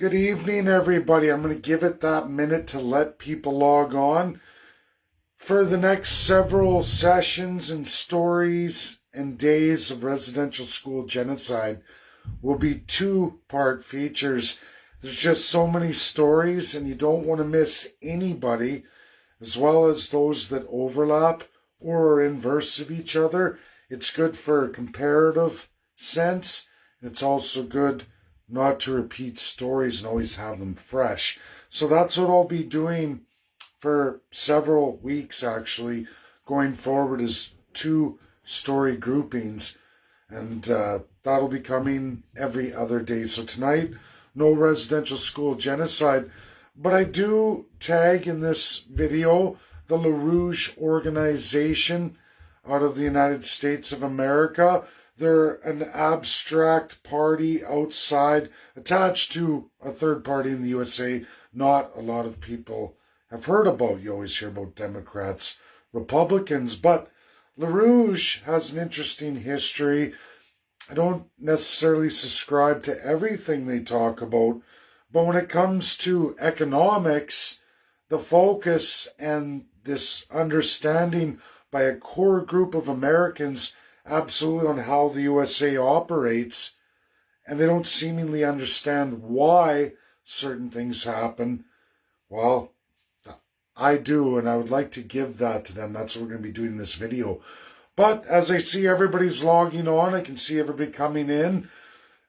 Good evening, everybody. I'm going to give it that minute to let people log on. For the next several sessions and stories and days of residential school genocide will be two-part features. There's just so many stories, and you don't want to miss anybody, as well as those that overlap or are inverse of each other. It's good for a comparative sense. It's also good not to repeat stories and always have them fresh. So that's what I'll be doing for several weeks, actually, going forward, is two story groupings, and that'll be coming every other day. So tonight, no residential school genocide, but I do tag in this video the LaRouche organization out of the United States of America. They're an abstract party outside, attached to a third party in the USA. Not a lot of people have heard about. You always hear about Democrats, Republicans, but LaRouche has an interesting history. I don't necessarily subscribe to everything they talk about, but when it comes to economics, the focus and this understanding by a core group of Americans absolutely on how the USA operates, and they don't seemingly understand why certain things happen. Well, I do, and I would like to give that to them. That's what we're going to be doing in this video. But as I see everybody's logging on, I can see everybody coming in.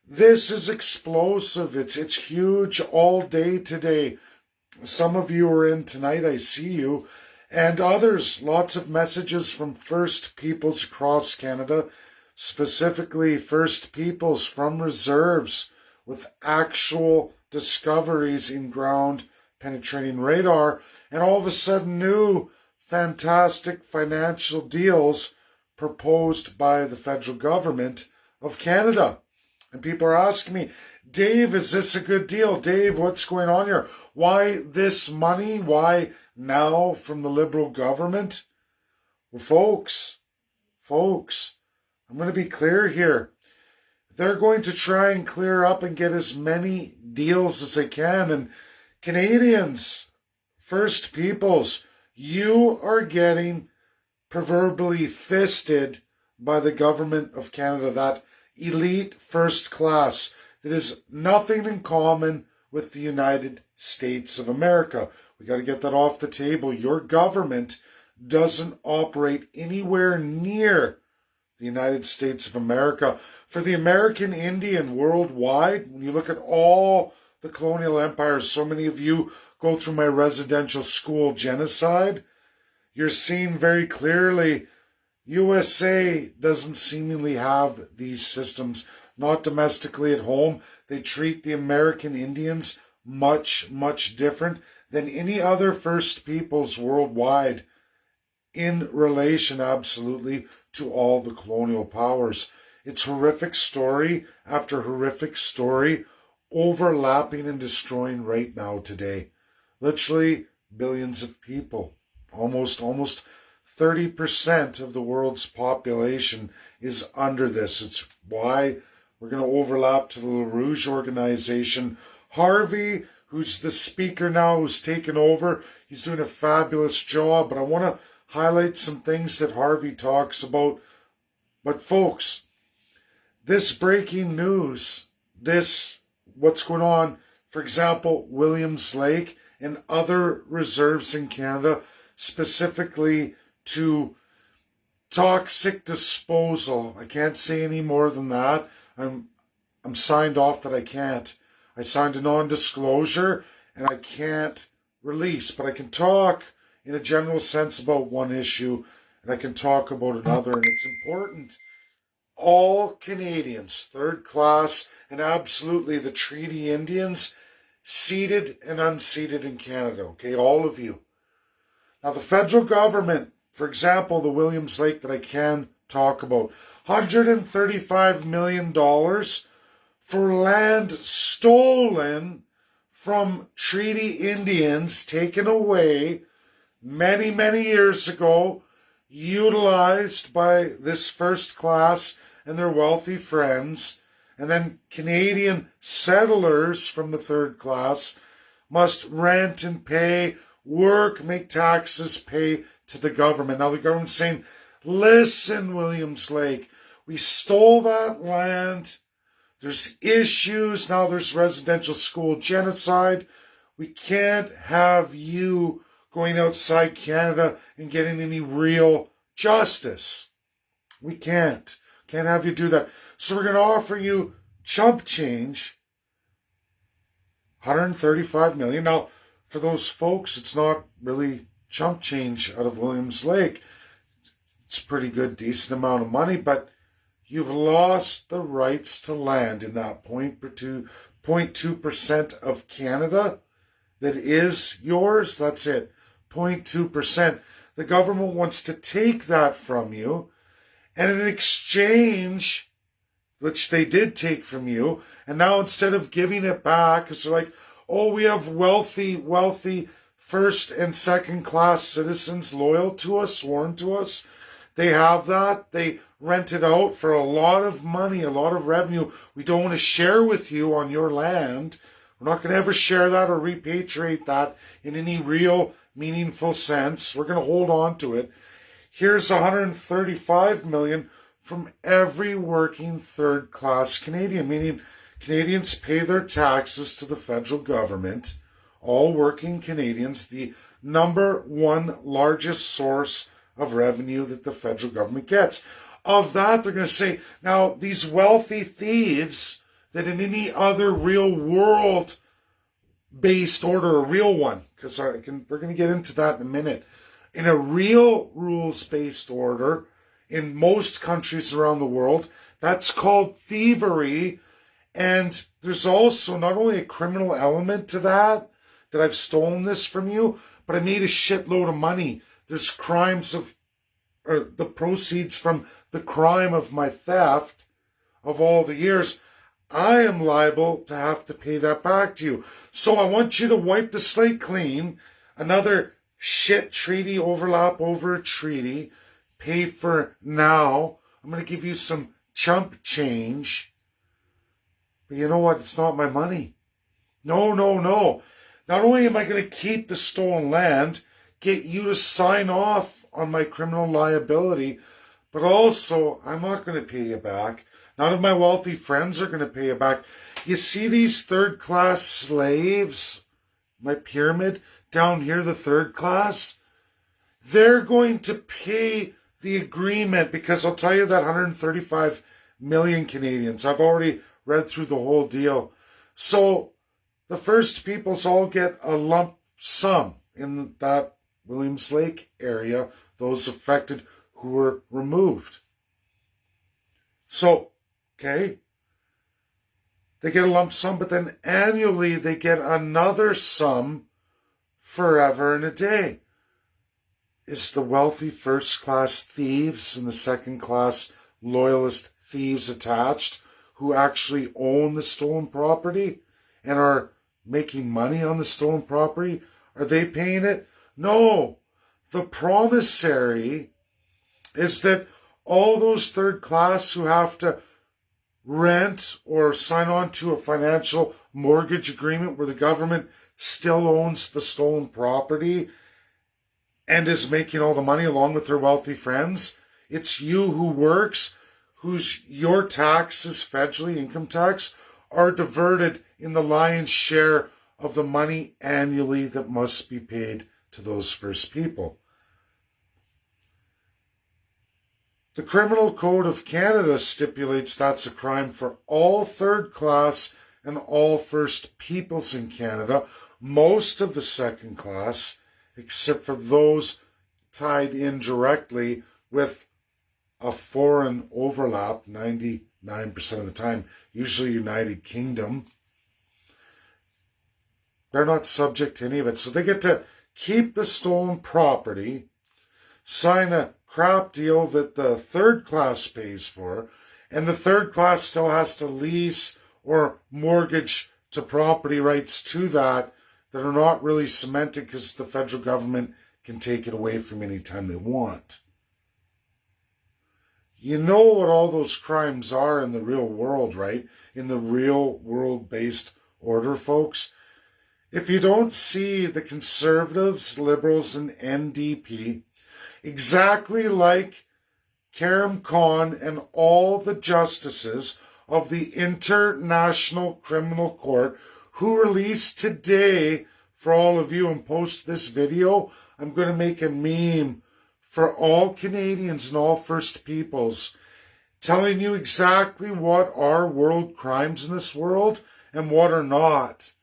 This is explosive. It's huge all day today. Some of you are in tonight. I see you. And others, lots of messages from First Peoples across Canada, specifically First Peoples from reserves with actual discoveries in ground penetrating radar, and all of a sudden new fantastic financial deals proposed by the federal government of Canada. And people are asking me, Dave, is this a good deal? Dave, what's going on here? Why this money? Why now from the Liberal government? Well, folks, I'm going to be clear here. They're going to try and clear up and get as many deals as they can. And Canadians, First Peoples, you are getting proverbially fisted by the government of Canada, that elite first class that is nothing in common with the United States of America. We got to get that off the table. Your government doesn't operate anywhere near the United States of America. For the American Indian worldwide, when you look at all the colonial empires, so many of you go through my residential school genocide, you're seeing very clearly USA doesn't seemingly have these systems, not domestically at home. They treat the American Indians much, much different than any other First Peoples worldwide in relation absolutely to all the colonial powers. It's horrific story after horrific story overlapping and destroying right now today. Literally billions of people. Almost 30% of the world's population is under this. It's why we're going to overlap to the LaRouche organization. Harvey, who's the speaker now, who's taken over, he's doing a fabulous job, but I want to highlight some things that Harvey talks about. But folks, this breaking news, what's going on, for example, Williams Lake and other reserves in Canada, specifically to toxic disposal. I can't say any more than that. I'm signed off that I can't. I signed a non-disclosure and I can't release, but I can talk in a general sense about one issue and I can talk about another, and it's important. All Canadians, third class, and absolutely the Treaty Indians, seated and unseated in Canada, okay, all of you. Now, the federal government, for example, the Williams Lake that I can talk about, $135 million for land stolen from Treaty Indians, taken away many, many years ago, utilized by this first class and their wealthy friends, And then Canadian settlers from the third class must rent and pay, work, make taxes, pay to the government. Now the government's saying, listen, Williams Lake, we stole that land. There's issues. Now there's residential school genocide. We can't have you going outside Canada and getting any real justice. We can't. Can't have you do that. So we're going to offer you chump change, 135 million. Now, for those folks, it's not really chump change out of Williams Lake. It's a pretty good, decent amount of money, but you've lost the rights to land in that 0.2% of Canada that is yours. That's it, 0.2%. The government wants to take that from you, and in exchange, which they did take from you, and now instead of giving it back, because they're like, oh, we have wealthy first and second class citizens loyal to us, sworn to us. They have that. They rent it out for a lot of money, a lot of revenue. We don't want to share with you on your land. We're not going to ever share that or repatriate that in any real meaningful sense. We're going to hold on to it. Here's 135 million from every working third class Canadian, meaning Canadians pay their taxes to the federal government. All working Canadians, the number one largest source of revenue that the federal government gets. Of that, they're going to say, now these wealthy thieves that in any other real world based order, a real one, because we're going to get into that in a minute, in a real rules-based order, in most countries around the world, that's called thievery. And there's also not only a criminal element to that I've stolen this from you, but I made a shitload of money. There's crimes of, or the proceeds from the crime of my theft of all the years. I am liable to have to pay that back to you. So I want you to wipe the slate clean. Another shit treaty, overlap over a treaty. Pay for now. I'm going to give you some chump change. But you know what? It's not my money. No. Not only am I going to keep the stolen land, get you to sign off on my criminal liability, but also I'm not going to pay you back. None of my wealthy friends are going to pay you back. You see these third-class slaves, my pyramid, down here, the third class? They're going to pay the agreement, because I'll tell you that 135 million Canadians, I've already read through the whole deal. So the First Peoples all get a lump sum in that Williams Lake area, those affected who were removed. So, okay, they get a lump sum, but then annually they get another sum forever and a day. Is the wealthy first-class thieves and the second-class loyalist thieves attached who actually own the stolen property and are making money on the stolen property? Are they paying it? No. The promissory is that all those third class who have to rent or sign on to a financial mortgage agreement where the government still owns the stolen property and is making all the money along with their wealthy friends. It's you who works, your taxes, federally income tax, are diverted in the lion's share of the money annually that must be paid to those First People. The Criminal Code of Canada stipulates that's a crime for all third class and all First Peoples in Canada, most of the second class, except for those tied in directly with a foreign overlap, 99% of the time, usually United Kingdom. They're not subject to any of it. So they get to keep the stolen property, sign a crap deal that the third class pays for, and the third class still has to lease or mortgage to property rights to that are not really cemented because the federal government can take it away from any time they want. You know what all those crimes are in the real world, right? In the real world-based order, folks. If you don't see the Conservatives, Liberals, and NDP, exactly like Karim Khan and all the justices of the International Criminal Court who released today, for all of you, and post this video, I'm going to make a meme for all Canadians and all First Peoples, telling you exactly what are world crimes in this world and what are not.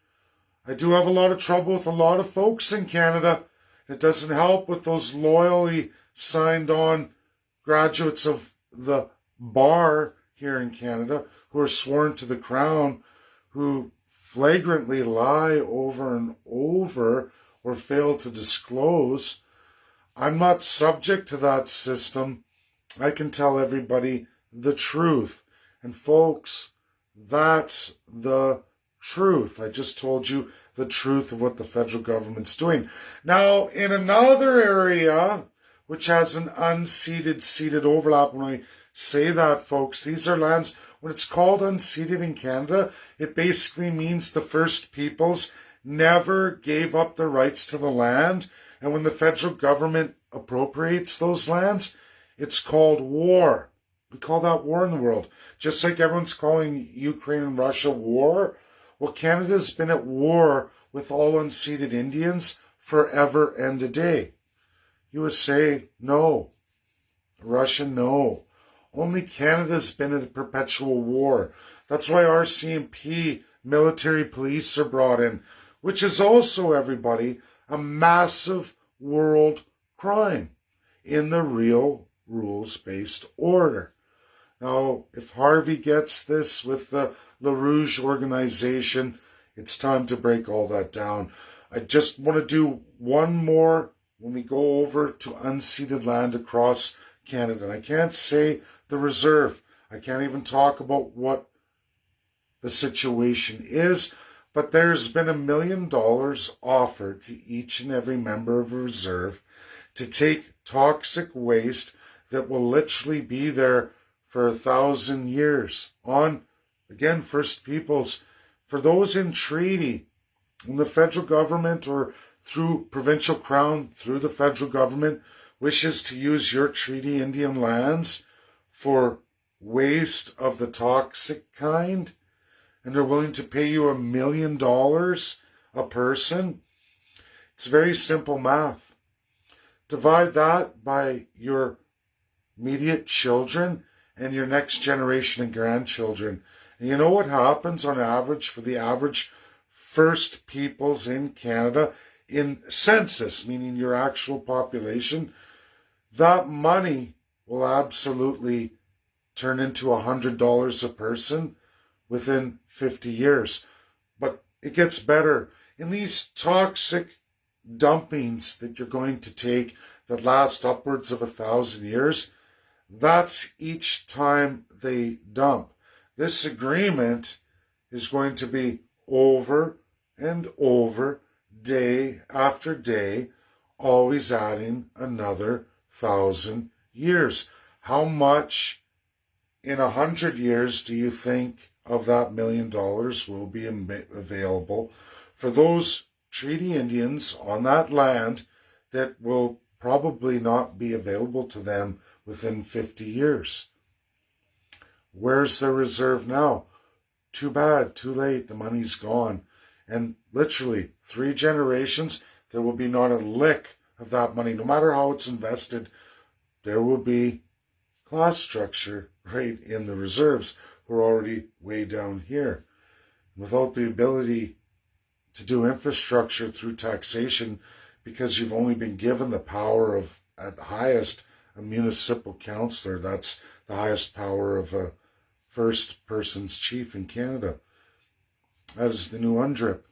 I do have a lot of trouble with a lot of folks in Canada. It doesn't help with those loyally signed on graduates of the bar here in Canada who are sworn to the crown, who flagrantly lie over and over or fail to disclose. I'm not subject to that system. I can tell everybody the truth. And folks, that's the truth. I just told you the truth of what the federal government's doing. Now, in another area, which has an unceded, ceded overlap, when I say that, folks, these are lands, when it's called unceded in Canada, it basically means the First Peoples never gave up their rights to the land. And when the federal government appropriates those lands, it's called war. We call that war in the world. Just like everyone's calling Ukraine and Russia war. Well, Canada's been at war with all unceded Indians forever and a day. USA, no. Russia, no. Only Canada's been in a perpetual war. That's why RCMP, military police are brought in, which is also, everybody, a massive world crime in the real rules-based order. Now, if Harvey gets this with the LaRouche organization, it's time to break all that down. I just want to do one more when we go over to unceded land across Canada. And I can't say the reserve. I can't even talk about what the situation is, but there's been $1 million offered to each and every member of a reserve to take toxic waste that will literally be there for 1,000 years on, again, First Peoples. For those in treaty, when the federal government or through provincial crown, through the federal government, wishes to use your treaty Indian lands for waste of the toxic kind, and they're willing to pay you $1 million a person, it's very simple math. Divide that by your immediate children and your next generation and grandchildren. And you know what happens on average for the average First Peoples in Canada in census, meaning your actual population? That money will absolutely turn into $100 a person within 50 years. But it gets better. In these toxic dumpings that you're going to take that last upwards of 1,000 years, that's each time they dump. This agreement is going to be over and over, day after day, always adding another 1,000 years. How much in 100 years do you think of that $1 million will be available for those treaty Indians on that land that will probably not be available to them within 50 years? Where's the reserve now? Too bad, too late, the money's gone. And literally 3 generations, there will be not a lick of that money. No matter how it's invested, there will be class structure right in the reserves. We're already way down here. Without the ability to do infrastructure through taxation, because you've only been given the power of, at highest, a municipal councillor. That's the highest power of a First Person's chief in Canada. That is the new UNDRIP.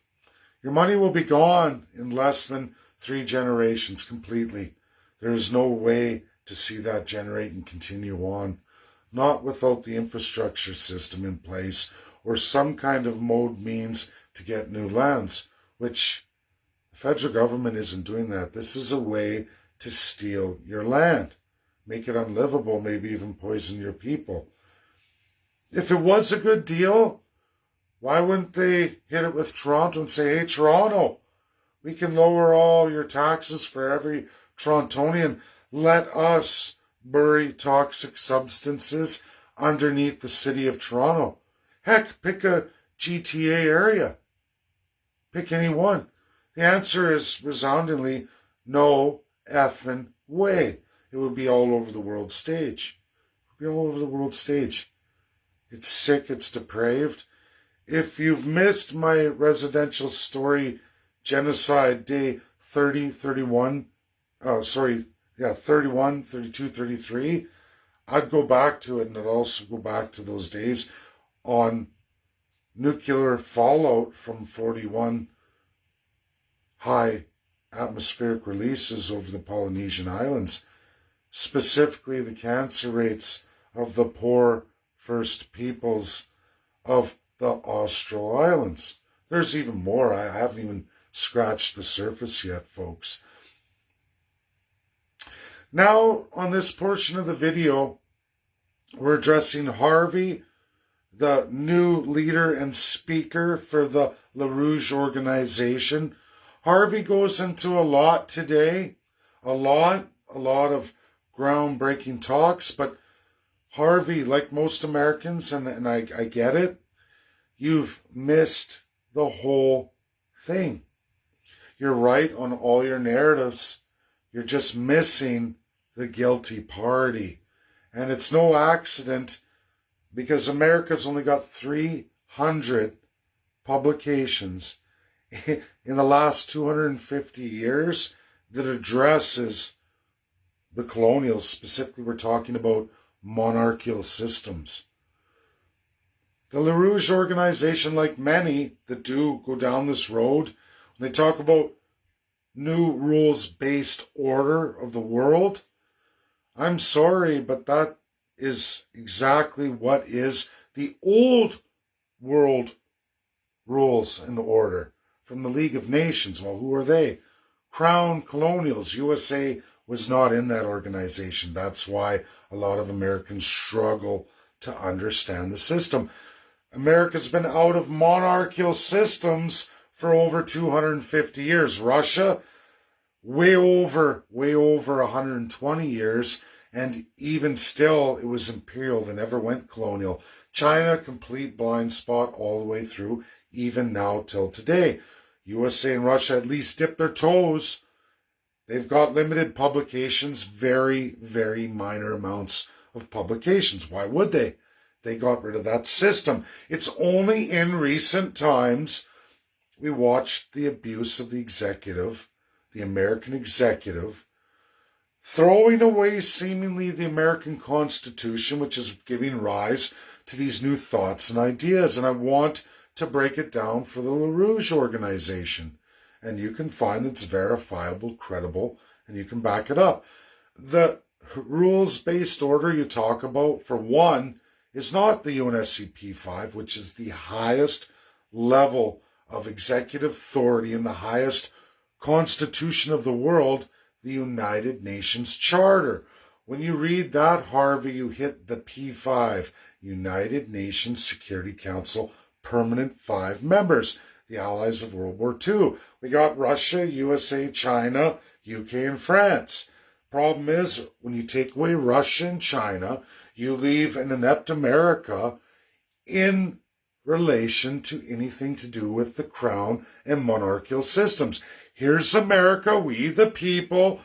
Your money will be gone in less than 3 generations completely. There is no way to see that generate and continue on. Not without the infrastructure system in place or some kind of mode means to get new lands, which the federal government isn't doing that. This is a way to steal your land. make it unlivable, maybe even poison your people. If it was a good deal, why wouldn't they hit it with Toronto and say, hey, Toronto, we can lower all your taxes for every Torontonian. Let us bury toxic substances underneath the city of Toronto. Heck, pick a GTA area. Pick any one. The answer is resoundingly no effing way. It would be all over the world stage. It would be all over the world stage. It's sick, it's depraved. If you've missed my residential story, Genocide Day 30, 31, 31, 32, 33, I'd go back to it, and I'd also go back to those days on nuclear fallout from 41 high atmospheric releases over the Polynesian Islands, specifically the cancer rates of the poor First Peoples of the Austral Islands. There's even more. I haven't even scratched the surface yet, folks. Now, on this portion of the video, we're addressing Harvey, the new leader and speaker for the LaRouge organization. Harvey goes into a lot today, a lot of groundbreaking talks, but Harvey, like most Americans, and I get it, you've missed the whole thing. You're right on all your narratives. You're just missing the guilty party. And it's no accident, because America's only got 300 publications in the last 250 years that addresses the colonials. Specifically, we're talking about monarchical systems. The LaRouge organization, like many that do go down this road, when they talk about new rules-based order of the world, I'm sorry, but that is exactly what is the old world rules and order from the League of Nations. Well, who are they? Crown colonials. USA was not in that organization. That's why a lot of Americans struggle to understand the system. America's been out of monarchical systems for over 250 years. Russia, way over 120 years. And even still, it was imperial. They never went colonial. China, complete blind spot all the way through, even now till today. USA and Russia at least dip their toes. They've got limited publications, very, very minor amounts of publications. Why would they? They got rid of that system. It's only in recent times we watched the abuse of the executive, the American executive, throwing away seemingly the American Constitution, which is giving rise to these new thoughts and ideas. And I want to break it down for the LaRouge organization. And you can find it's verifiable, credible, and you can back it up. The rules-based order you talk about, for one, is not the UNSCP 5, which is the highest level of executive authority and the highest constitution of the world, the United Nations Charter. When you read that, Harvey, you hit the P5, United Nations Security Council, permanent 5 members, the allies of World War II. We got Russia, USA, China, UK, and France. Problem is, when you take away Russia and China, you leave an inept America in relation to anything to do with the crown and monarchical systems. Here's America, we the people,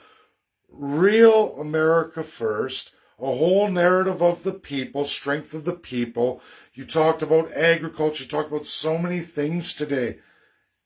real America first, a whole narrative of the people, strength of the people. You talked about agriculture, you talked about so many things today.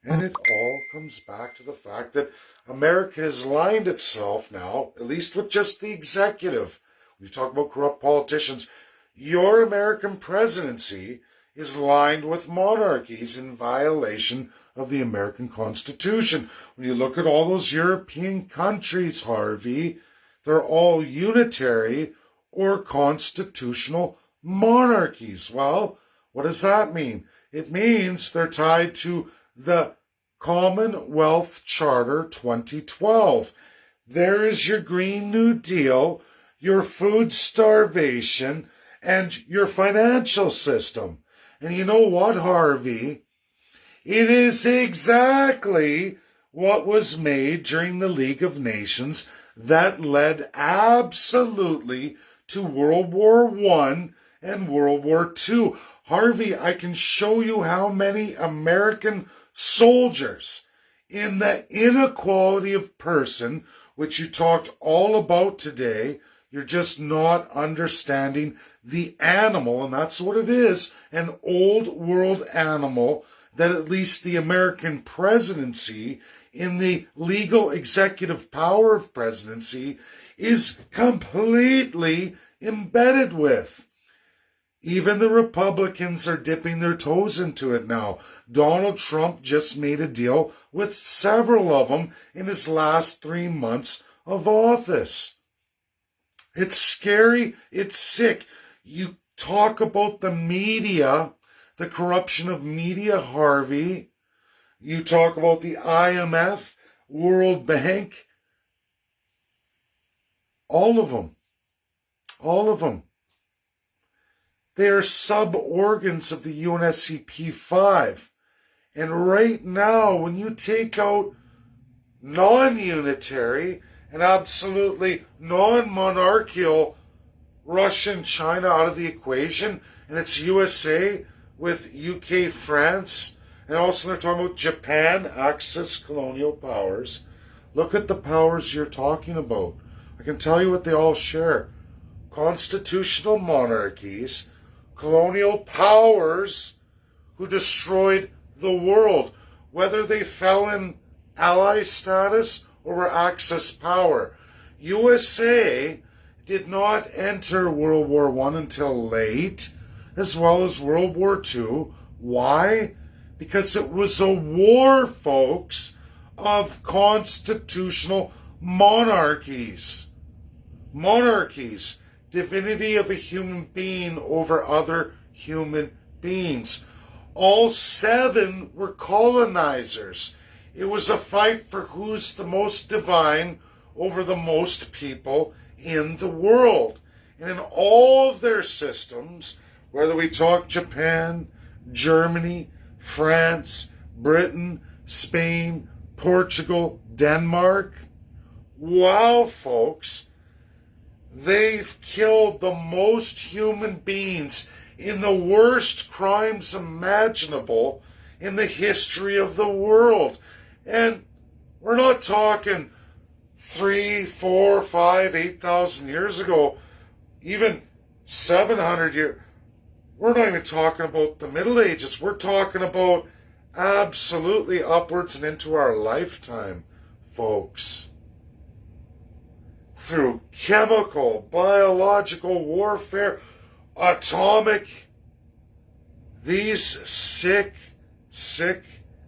And it all comes back to the fact that America has aligned itself now, at least with just the executive. When you talk about corrupt politicians, your American presidency is aligned with monarchies in violation of the American Constitution. When you look at all those European countries, Harvey, they're all unitary or constitutional monarchies. Well, what does that mean? It means they're tied to the Commonwealth Charter 2012. There is your Green New Deal, your food starvation, and your financial system. And you know what, Harvey? It is exactly what was made during the League of Nations that led absolutely to World War I and World War II. Harvey, I can show you how many American soldiers in the inequality of person, which you talked all about today. You're just not understanding the animal, and that's what it is, an old world animal that at least the American presidency, in the legal executive power of presidency, is completely embedded with. Even the Republicans are dipping their toes into it now. Donald Trump just made a deal with several of them in his last 3 months of office. It's scary. It's sick. You talk about the media, the corruption of media, Harvey. You talk about the IMF, World Bank. All of them. All of them. They are sub-organs of the UNSCP5. And right now, when you take out non-unitary and absolutely non-monarchical Russia and China out of the equation, and it's USA with UK, France, and also they're talking about Japan, Axis colonial powers. Look at the powers you're talking about. I can tell you what they all share. Constitutional monarchies, colonial powers who destroyed the world, whether they fell in ally status or were Axis power. USA did not enter World War I until late, as well as World War II. Why? Because it was a war, folks, of constitutional monarchies. Monarchies. Divinity of a human being over other human beings. All 7 were colonizers. It was a fight for who's the most divine over the most people in the world. And in all of their systems, whether we talk Japan, Germany, France, Britain, Spain, Portugal, Denmark, wow, folks, they've killed the most human beings in the worst crimes imaginable in the history of the world. And we're not talking 3, 4, 5, 8,000 years ago, even 700 years. We're not even talking about the Middle Ages. We're talking about absolutely upwards and into our lifetime, folks. Through chemical, biological warfare, atomic, these sick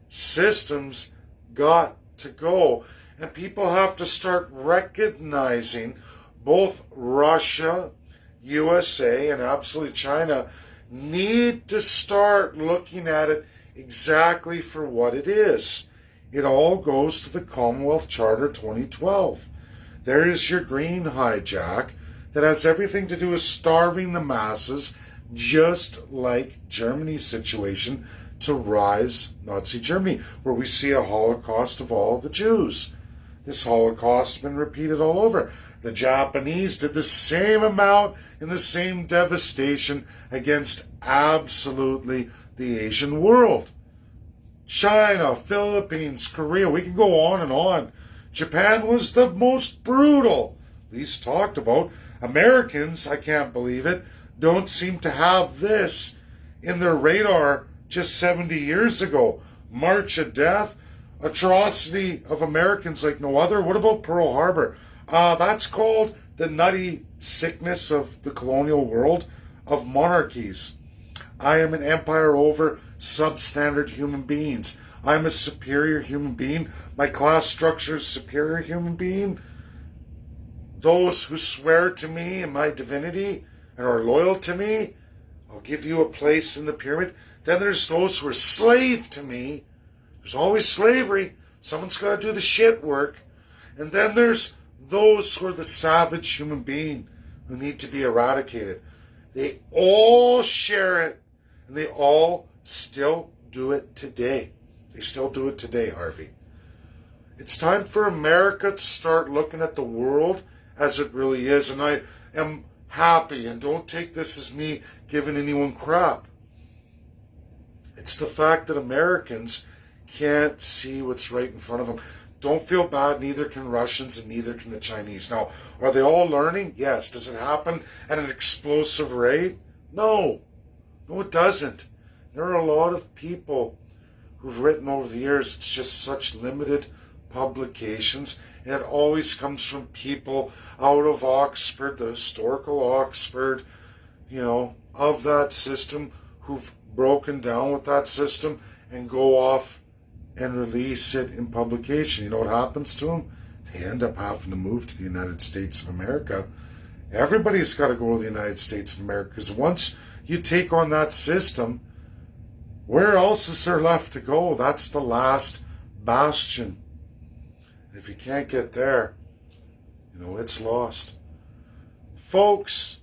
systems got to go. And people have to start recognizing both Russia, USA, and absolutely China need to start looking at it exactly for what it is. It all goes to the Commonwealth Charter 2012. There is your green hijack that has everything to do with starving the masses, just like Germany's situation to rise Nazi Germany, where we see a Holocaust of all the Jews. This Holocaust has been repeated all over. The Japanese did the same amount and the same devastation against absolutely the Asian world. China, Philippines, Korea, we can go on and on. Japan was the most brutal, least talked about. Americans, I can't believe it, don't seem to have this in their radar just 70 years ago. March of Death, atrocity of Americans like no other. What about Pearl Harbor? That's called the nutty sickness of the colonial world of monarchies. I am an empire over substandard human beings. I'm a superior human being. My class structure is superior human being. Those who swear to me and my divinity and are loyal to me, I'll give you a place in the pyramid. Then there's those who are slave to me. There's always slavery. Someone's got to do the shit work. And then there's those who are the savage human being. who need to be eradicated. They all share it, and they all still do it today. They still do it today, Harvey. It's time for America to start looking at the world as it really is, and I am happy, and don't take this as me giving anyone crap. It's the fact that Americans can't see what's right in front of them. Don't feel bad, neither can Russians and neither can the Chinese. Now, are they all learning? Yes. Does it happen at an explosive rate? No. No, it doesn't. There are a lot of people who've written over the years. It's just such limited publications, and it always comes from people out of Oxford, the historical Oxford, of that system, who've broken down with that system and go off and release it in publication. You know what happens to them? They end up having to move to the United States of America. Everybody's got to go to the United States of America, because once you take on that system, where else is there left to go? That's the last bastion. If you can't get there, it's lost. Folks,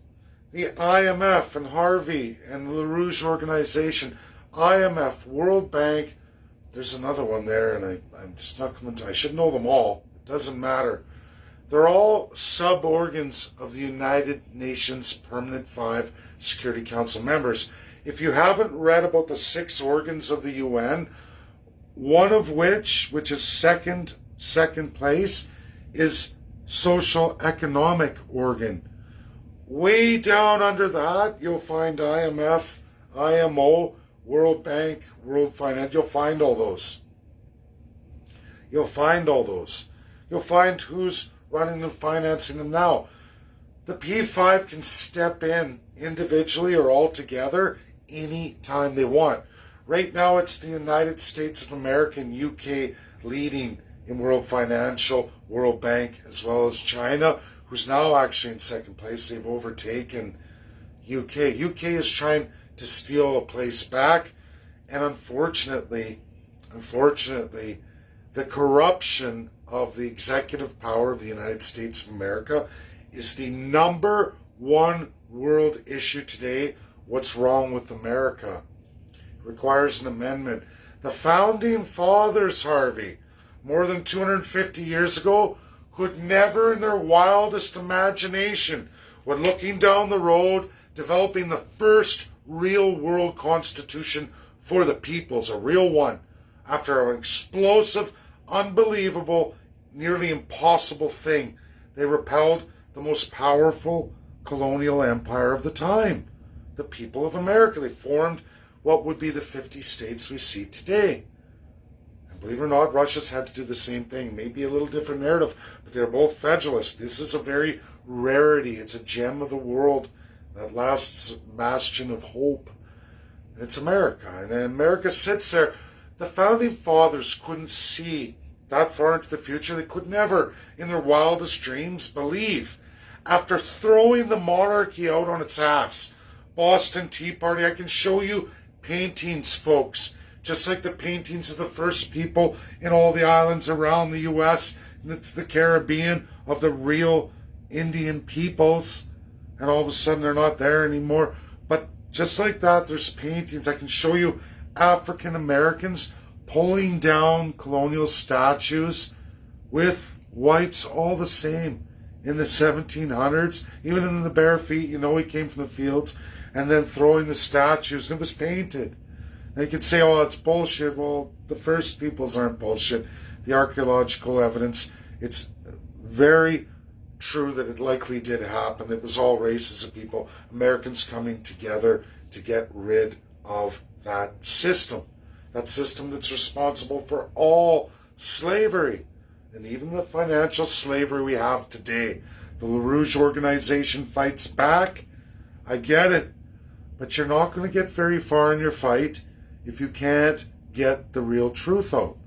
the IMF and Harvey and the LaRouche organization, IMF, World Bank, there's another one there, and I'm just not coming to, I should know them all. It doesn't matter. They're all sub-organs of the United Nations Permanent 5 Security Council members. If you haven't read about the 6 organs of the UN, one of which is second place, is social economic organ. Way down under that, you'll find IMF, IMO, World Bank, World Finance. You'll find all those. You'll find who's running and financing them now. The P5 can step in individually or all together anytime they want. Right now, it's the United States of America and UK leading in World Financial, World Bank, as well as China, who's now actually in second place. They've overtaken UK. UK is trying to steal a place back, and unfortunately, the corruption of the executive power of the United States of America is the number one world issue today. What's wrong with America? It requires an amendment. The founding fathers, Harvey, more than 250 years ago, could never in their wildest imagination, when looking down the road, developing the first real world constitution for the peoples, a real one, after an explosive, unbelievable, nearly impossible thing. They repelled the most powerful colonial empire of the time, the people of America. They formed what would be the 50 states we see today. And believe it or not, Russia's had to do the same thing. Maybe a little different narrative, but they're both federalists. This is a very rarity. It's a gem of the world, that last bastion of hope. And it's America. And America sits there. The founding fathers couldn't see that far into the future. They could never, in their wildest dreams, believe. After throwing the monarchy out on its ass, Boston Tea Party, I can show you paintings, folks, just like the paintings of the first people in all the islands around the U.S. and the Caribbean, of the real Indian peoples. And all of a sudden they're not there anymore. But just like that, there's paintings. I can show you African Americans pulling down colonial statues with whites all the same in the 1700s, even in the bare feet. He came from the fields, and then throwing the statues. It was painted. And you can say, oh, it's bullshit. Well, the first peoples aren't bullshit. The archaeological evidence, it's very true that it likely did happen. It was all races of people, Americans coming together to get rid of that system that's responsible for all slavery, and even the financial slavery we have today. The LaRouche organization fights back. I get it, but you're not going to get very far in your fight if you can't get the real truth out.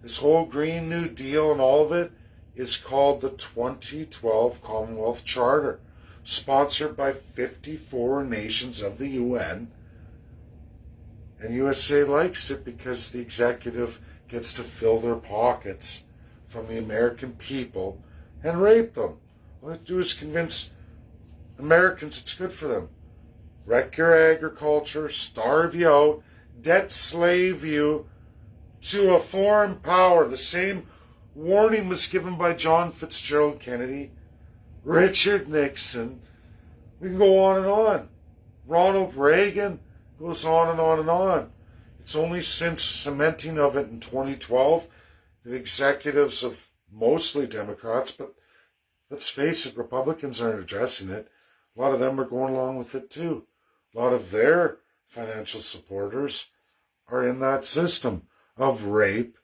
This whole Green New Deal and all of it is called the 2012 Commonwealth Charter, sponsored by 54 nations of the UN. And USA likes it because the executive gets to fill their pockets from the American people and rape them. All they do is convince Americans, it's good for them. Wreck your agriculture, starve you out, debt slave you to a foreign power. The same warning was given by John Fitzgerald Kennedy, Richard Nixon. We can go on and on. Ronald Reagan goes on and on and on. It's only since cementing of it in 2012 that executives of mostly Democrats, but let's face it, Republicans aren't addressing it. A lot of them are going along with it too. A lot of their financial supporters are in that system of rape,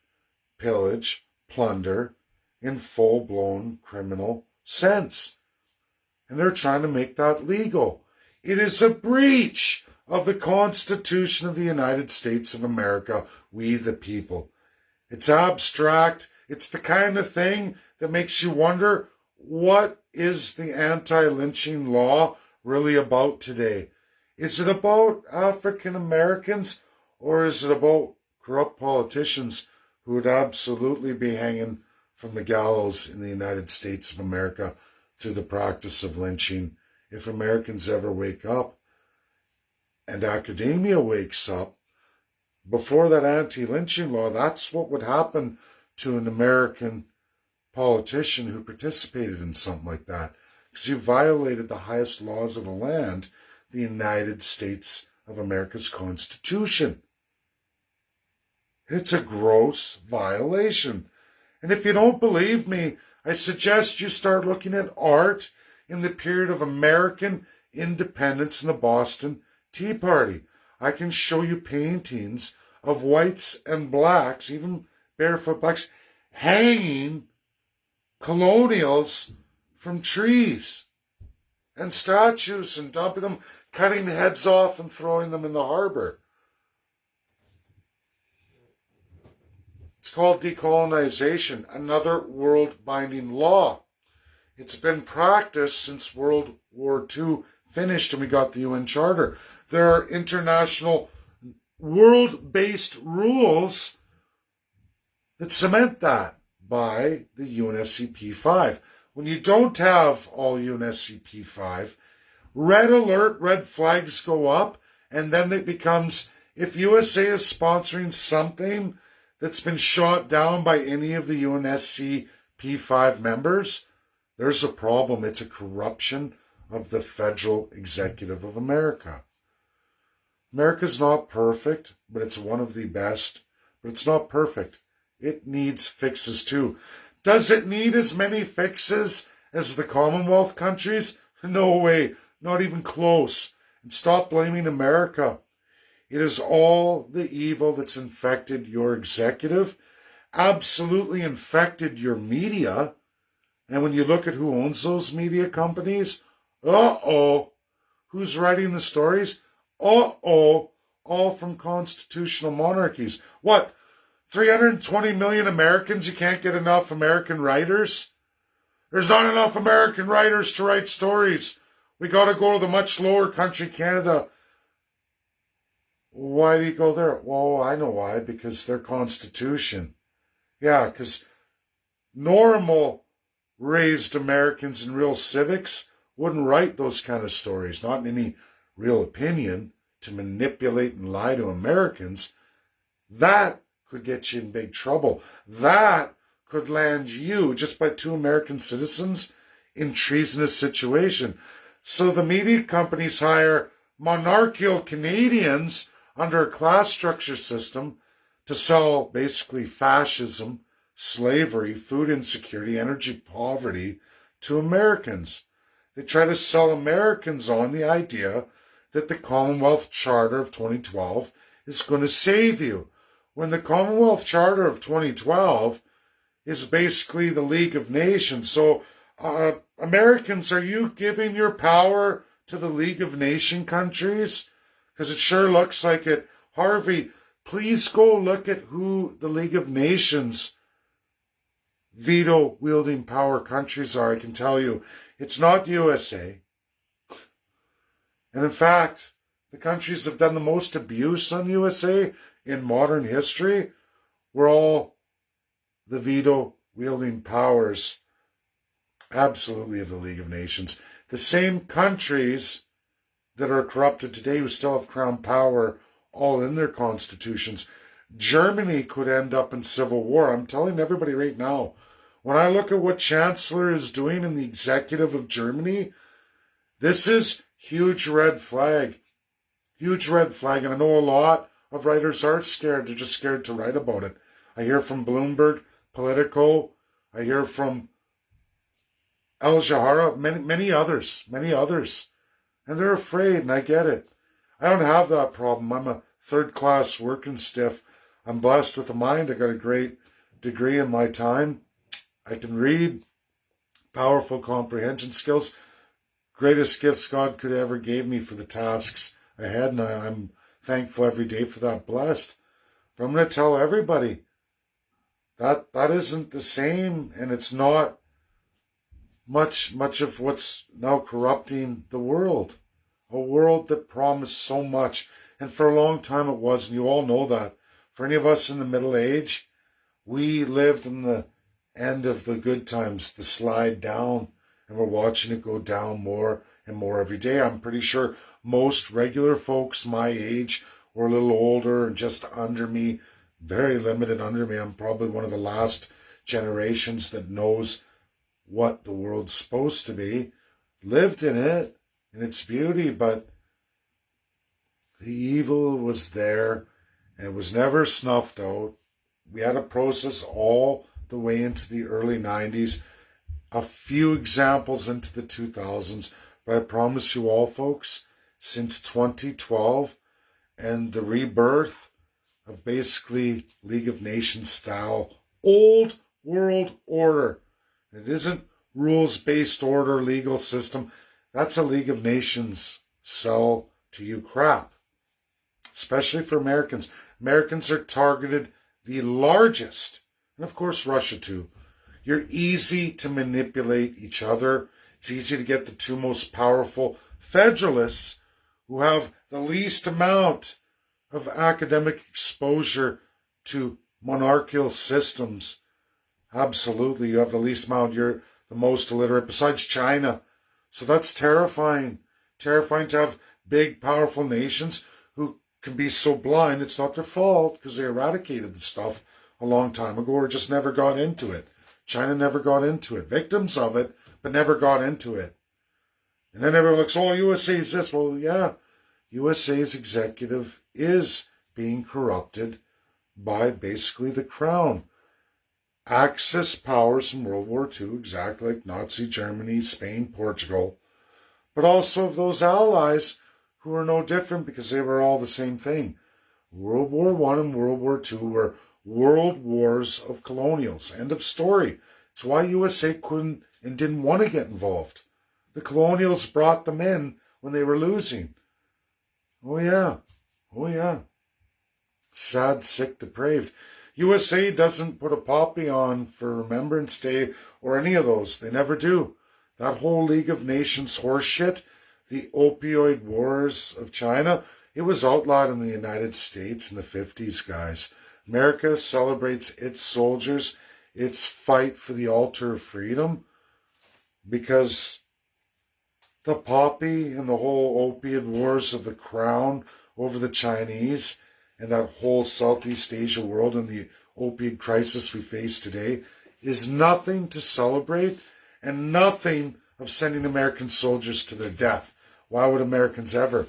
pillage, plunder, in full-blown criminal sense. And they're trying to make that legal. It is a breach of the Constitution of the United States of America, we the people. It's abstract. It's the kind of thing that makes you wonder, what is the anti-lynching law really about today? Is it about African Americans, or is it about corrupt politicians who would absolutely be hanging from the gallows in the United States of America through the practice of lynching if Americans ever wake up? And academia wakes up. Before that anti-lynching law, that's what would happen to an American politician who participated in something like that. Because you violated the highest laws of the land, the United States of America's Constitution. It's a gross violation. And if you don't believe me, I suggest you start looking at art in the period of American independence in the Boston Tea Party. I can show you paintings of whites and blacks, even barefoot blacks, hanging colonials from trees and statues and dumping them, cutting heads off and throwing them in the harbor. It's called decolonization, another world-binding law. It's been practiced since World War II finished and we got the UN Charter. There are international world-based rules that cement that by the UNSCP 5. When you don't have all UNSCP 5, red alert, red flags go up, and then it becomes, if USA is sponsoring something that's been shot down by any of the UNSCP 5 members, there's a problem. It's a corruption of the federal executive of America. America's not perfect, but it's one of the best. But it's not perfect. It needs fixes too. Does it need as many fixes as the Commonwealth countries? No way. Not even close. And stop blaming America. It is all the evil that's infected your executive, absolutely infected your media. And when you look at who owns those media companies, who's writing the stories? All from constitutional monarchies. What, 320 million Americans? You can't get enough American writers? There's not enough American writers to write stories. We got to go to the much lower country, Canada. Why do you go there? Well, I know why. Because their constitution. Yeah, because normal raised Americans in real civics wouldn't write those kind of stories, not in any real opinion, to manipulate and lie to Americans. That could get you in big trouble. That could land you, just by two American citizens, in treasonous situation. So the media companies hire monarchical Canadians under a class structure system to sell basically fascism, slavery, food insecurity, energy poverty to Americans. They try to sell Americans on the idea that the Commonwealth Charter of 2012 is going to save you, when the Commonwealth Charter of 2012 is basically the League of Nations. So, Americans, are you giving your power to the League of Nation countries? Because it sure looks like it. Harvey, please go look at who the League of Nations veto-wielding power countries are. I can tell you, it's not USA. And in fact, the countries that have done the most abuse on USA in modern history were all the veto-wielding powers, absolutely, of the League of Nations. The same countries that are corrupted today who still have crown power all in their constitutions. Germany could end up in civil war. I'm telling everybody right now, when I look at what Chancellor is doing in the executive of Germany, this is huge red flag. Huge red flag. And I know a lot of writers are scared. They're just scared to write about it. I hear from Bloomberg, Politico. I hear from Al Jahara, many others. And they're afraid, and I get it. I don't have that problem. I'm a third-class working stiff. I'm blessed with a mind. I got a great degree in my time. I can read, powerful comprehension skills. Greatest gifts God could ever gave me for the tasks ahead, and I'm thankful every day for that, blessed. But I'm going to tell everybody that isn't the same, and it's not much of what's now corrupting the world. A world that promised so much, and for a long time it was, and you all know that. For any of us in the middle age, we lived in the end of the good times, the slide down, and we're watching it go down more and more every day. I'm pretty sure most regular folks my age or a little older and just under me, very limited under me. I'm probably one of the last generations that knows what the world's supposed to be, lived in it, in its beauty, but the evil was there and it was never snuffed out. We had a process all the way into the early 90s, a few examples into the 2000s, but I promise you all, folks, since 2012 and the rebirth of basically League of Nations style old world order. It isn't rules-based order, legal system. That's a League of Nations sell to you crap, especially for Americans. Americans are targeted the largest, and of course Russia too. You're easy to manipulate each other. It's easy to get the two most powerful federalists who have the least amount of academic exposure to monarchical systems. Absolutely, you have the least amount. You're the most illiterate besides China. So that's terrifying. Terrifying to have big, powerful nations who can be so blind. It's not their fault because they eradicated the stuff a long time ago or just never got into it. China never got into it. Victims of it, but never got into it. And then everyone looks, oh, USA is this. Well, yeah, USA's executive is being corrupted by basically the crown. Axis powers in World War II, exactly like Nazi Germany, Spain, Portugal, but also of those allies who are no different because they were all the same thing. World War I and World War II were world wars of colonials. End of story. It's why USA couldn't and didn't want to get involved. The colonials brought them in when they were losing. Oh yeah. Sad, sick, depraved. USA doesn't put a poppy on for Remembrance Day or any of those. They never do. That whole League of Nations horseshit, the opioid wars of China, it was outlawed in the United States in the 50s, guys. America celebrates its soldiers, its fight for the altar of freedom, because the poppy and the whole opiate wars of the crown over the Chinese and that whole Southeast Asia world and the opiate crisis we face today is nothing to celebrate and nothing of sending American soldiers to their death. Why would Americans ever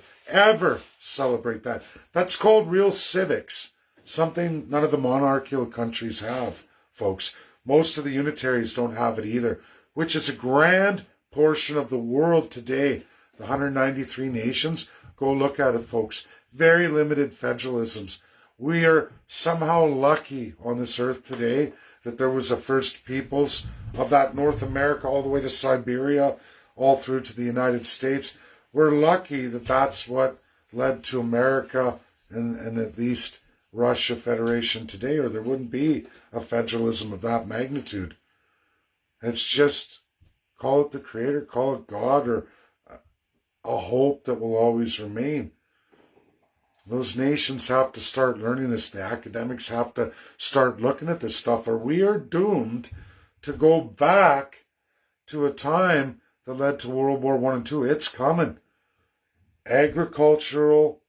celebrate that? That's called real civics, something none of the monarchical countries have, folks. Most of the unitaries don't have it either, which is a grand portion of the world today. The 193 nations, go look at it, folks. Very limited federalisms. We are somehow lucky on this earth today that there was a first peoples of that North America all the way to Siberia, all through to the United States. We're lucky that that's what led to America and at least Russia Federation today, or there wouldn't be a federalism of that magnitude. It's just, call it the Creator, call it God, or a hope that will always remain. Those nations have to start learning this. The academics have to start looking at this stuff, or we are doomed to go back to a time that led to World War I and II. It's coming. Agricultural,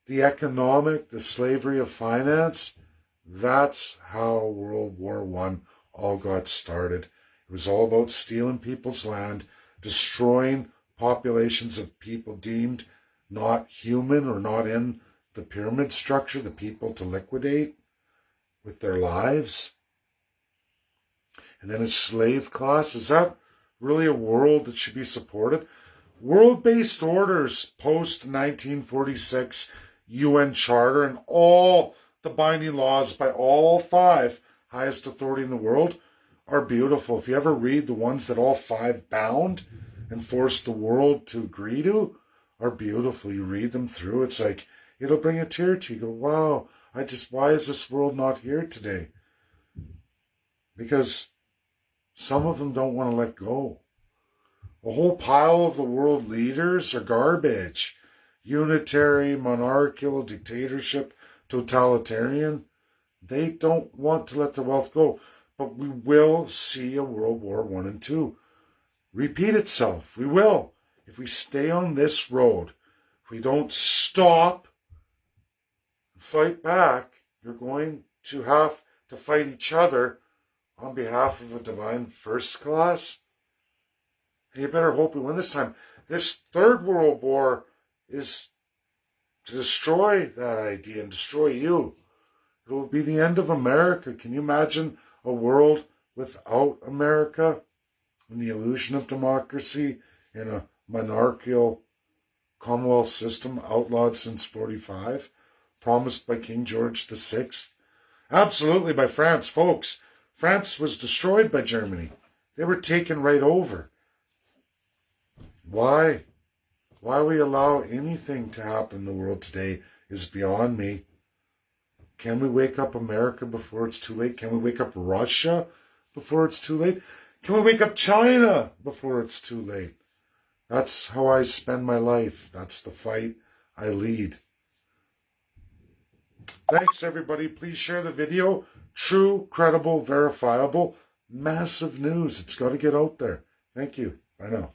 the economic, the slavery of finance. That's how World War I all got started. It was all about stealing people's land, destroying populations of people deemed not human or not in the pyramid structure, the people to liquidate with their lives. And then a slave class. Is that really a world that should be supported? World-based orders post 1946 UN Charter and all the binding laws by all 5 highest authority in the world are beautiful. If you ever read the ones that all 5 bound and forced the world to agree to, are beautiful. You read them through, it's like, it'll bring a tear to you. You go, wow, why is this world not here today? Because some of them don't want to let go. A whole pile of the world leaders are garbage. Unitary, monarchical, dictatorship, totalitarian. They don't want to let their wealth go. But we will see a World War I and II repeat itself. We will. If we stay on this road, if we don't stop and fight back, you're going to have to fight each other on behalf of a divine first class. And you better hope we win this time. This Third World War is to destroy that idea and destroy you. It will be the end of America. Can you imagine a world without America and the illusion of democracy in a monarchical Commonwealth system outlawed since 45, promised by King George VI? Absolutely by France, folks. France was destroyed by Germany. They were taken right over. Why? Why we allow anything to happen in the world today is beyond me. Can we wake up America before it's too late? Can we wake up Russia before it's too late? Can we wake up China before it's too late? That's how I spend my life. That's the fight I lead. Thanks, everybody. Please share the video. True, credible, verifiable, massive news. It's got to get out there. Thank you. Bye now.